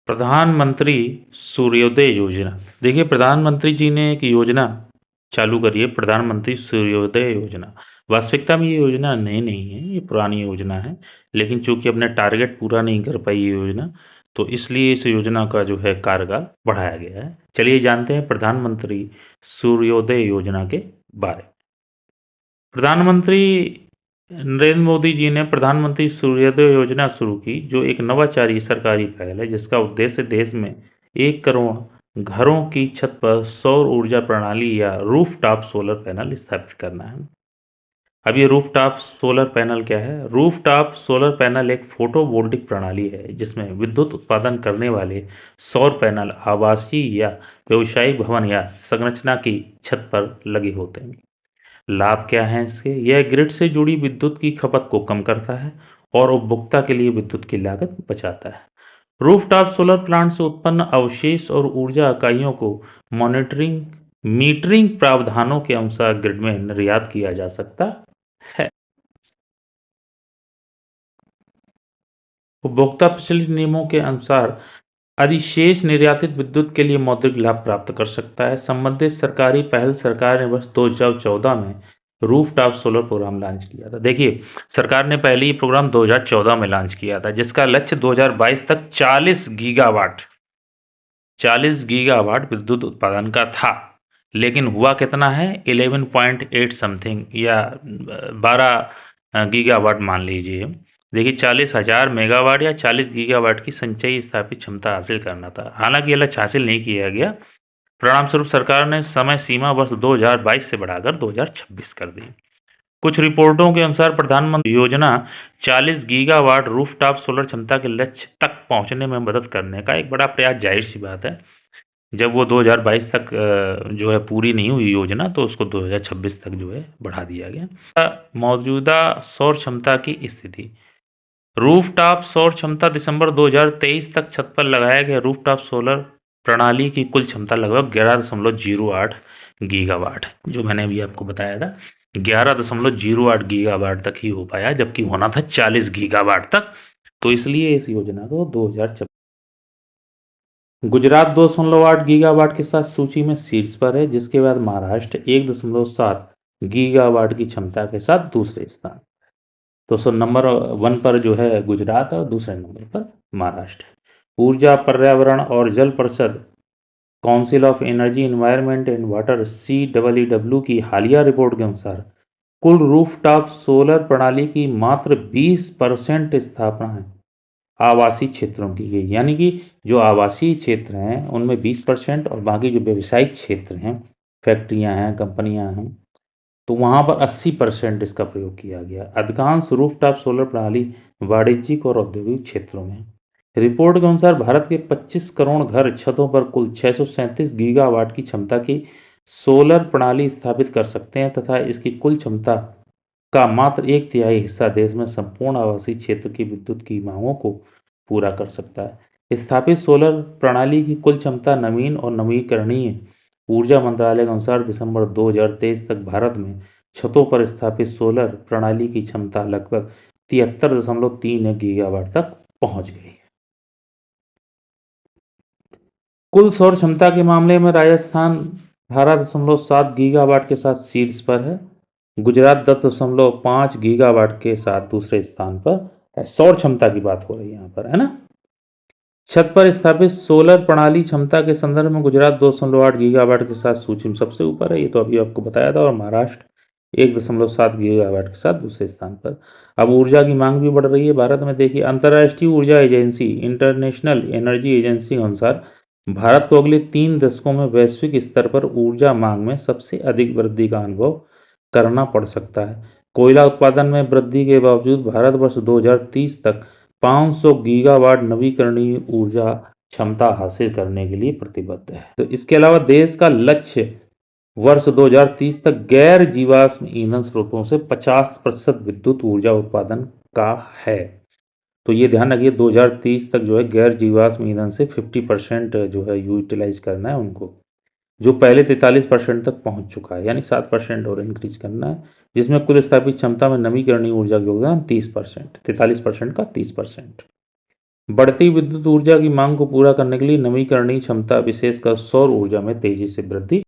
प्रधानमंत्री सूर्योदय योजना। देखिए, प्रधानमंत्री जी ने एक योजना चालू करी है, प्रधानमंत्री सूर्योदय योजना। वास्तविकता में ये योजना नई नहीं है, ये पुरानी योजना है, लेकिन चूंकि अपने टारगेट पूरा नहीं कर पाई ये योजना, तो इसलिए इस योजना का जो है कार्यकाल बढ़ाया गया है। चलिए जानते हैं प्रधानमंत्री सूर्योदय योजना के बारे में। प्रधानमंत्री नरेंद्र मोदी जी ने प्रधानमंत्री सूर्योदय योजना शुरू की, जो एक नवाचारी सरकारी पहल है जिसका उद्देश्य देश में 1 करोड़ घरों की छत पर सौर ऊर्जा प्रणाली या रूफटॉप सोलर पैनल स्थापित करना है। अब ये रूफटॉप सोलर पैनल क्या है? रूफटॉप सोलर पैनल एक फोटोवोल्टिक प्रणाली है जिसमें विद्युत उत्पादन करने वाले सौर पैनल आवासीय या व्यवसायिक भवन या संरचना की छत पर लगे होते हैं। लाभ क्या हैं इसके? यह ग्रिड से जुड़ी विद्युत की खपत को कम करता है और उपभोक्ता के लिए विद्युत की लागत बचाता है। रूफटॉप सोलर प्लांट से उत्पन्न अवशेष और ऊर्जा इकाइयों को मॉनिटरिंग मीटरिंग प्रावधानों के अनुसार ग्रिड में निर्यात किया जा सकता है। उपभोक्ता प्रचलित नियमों के अनुसार अधिशेष निर्यातित विद्युत के लिए मौद्रिक लाभ प्राप्त कर सकता है। संबंधित सरकारी पहल सरकार ने वर्ष 2014 में रूफटॉप सोलर प्रोग्राम लॉन्च किया था। देखिए, सरकार ने पहले ही प्रोग्राम 2014 में लॉन्च किया था जिसका लक्ष्य 2022 तक 40 गीगावाट विद्युत उत्पादन का था, लेकिन हुआ कितना है? 11.8 समथिंग या 12 गीगावाट मान लीजिए। देखिए, 40,000 मेगावाट या 40 गीगावाट की संचयी स्थापित क्षमता हासिल करना था। हालांकि यह लक्ष्य हासिल नहीं किया गया। परिणाम स्वरूप सरकार ने समय सीमा वर्ष 2022 से बढ़ाकर 2026 कर दी। कुछ रिपोर्टों के अनुसार प्रधानमंत्री योजना 40 गीगावाट रूफटॉप सोलर क्षमता के लक्ष्य तक पहुंचने में मदद करने का एक बड़ा प्रयास, जाहिर सी बात है। जब वो 2022 तक जो है पूरी नहीं हुई योजना, तो उसको 2026 तक जो है बढ़ा दिया गया। मौजूदा सौर क्षमता की स्थिति। रूफटॉप सौर क्षमता दिसंबर 2023 तक छत पर लगाया गया रूफटॉप सोलर प्रणाली की कुल क्षमता लगभग 11.08 गीगावाट, जो मैंने अभी आपको बताया था। 11.08 गीगावाट तक ही हो पाया, जबकि होना था 40 गीगावाट तक। तो इसलिए इस योजना को 2026। गुजरात 2.8 गीगावाट के साथ सूची में शीर्ष पर है, जिसके बाद महाराष्ट्र 1.7 गीगावाट की क्षमता के साथ दूसरे स्थान। तो नंबर 1 पर जो है गुजरात और दूसरे नंबर पर महाराष्ट्र। ऊर्जा, पर्यावरण और जल परिषद council of energy, environment and water CEEW की हालिया रिपोर्ट के अनुसार कुल रूफटॉप सोलर प्रणाली की मात्र 20% स्थापना है आवासीय क्षेत्रों की गई। यानी कि जो आवासीय क्षेत्र हैं उनमें 20% और बाकी जो व्यावसायिक क्षेत्र हैं, फैक्ट्रियां हैं, कंपनियां हैं, तो वहां पर 80% इसका प्रयोग किया गया। अधिकांश रूफटॉप सोलर प्रणाली वाणिज्यिक और औद्योगिक क्षेत्रों में। रिपोर्ट के अनुसार भारत के 25 करोड़ घर छतों पर कुल 637 गीगावाट की क्षमता की सोलर प्रणाली स्थापित कर सकते हैं तथा इसकी कुल क्षमता का मात्र 1/3 हिस्सा देश में संपूर्ण आवासीय क्षेत्र की विद्युत की मांगों को पूरा कर सकता है। स्थापित सोलर प्रणाली की कुल क्षमता नवीन और नवीकरणीय ऊर्जा मंत्रालय के अनुसार दिसंबर 2023 तक भारत में छतों पर स्थापित सोलर प्रणाली की क्षमता लगभग 73.3 गीगावाट तक पहुंच गई। कुल सौर क्षमता के मामले में राजस्थान 18.7 गीगावाट के साथ शीर्ष पर है। गुजरात 10.5 गीगावाट के साथ दूसरे स्थान पर है। सौर क्षमता की बात हो रही है यहाँ पर, है ना। छत पर स्थापित सोलर प्रणाली क्षमता के संदर्भ में गुजरात 2.8 गीगावाट के साथ सूची में सबसे ऊपर है, ये तो अभी आपको बताया था। और महाराष्ट्र 1.7 गीगावाट के साथ दूसरे स्थान पर। अब ऊर्जा की मांग भी बढ़ रही है भारत में। देखिए, अंतर्राष्ट्रीय ऊर्जा एजेंसी इंटरनेशनल एनर्जी एजेंसी के अनुसार भारत को अगले 3 दशकों में वैश्विक स्तर पर ऊर्जा मांग में सबसे अधिक वृद्धि का अनुभव करना पड़ सकता है। कोयला उत्पादन में वृद्धि के बावजूद भारत वर्ष 2030 तक 500 गीगावाट नवीकरणीय ऊर्जा क्षमता हासिल करने के लिए प्रतिबद्ध है। तो इसके अलावा देश का लक्ष्य वर्ष 2030 तक गैर जीवाश्म ईंधन स्रोतों से 50% विद्युत ऊर्जा उत्पादन का है। तो ये ध्यान रखिए, 2030 तक जो है गैर जीवाश्म ईंधन से 50% जो है यूटिलाइज करना है उनको, जो पहले 43% तक पहुंच चुका है। यानी 7% और इंक्रीज करना है, जिसमें कुल स्थापित क्षमता में नवीकरणीय ऊर्जा का योगदान 30%, 43% का 30%। बढ़ती विद्युत ऊर्जा की मांग को पूरा करने के लिए नवीकरणीय क्षमता विशेषकर सौर ऊर्जा में तेजी से वृद्धि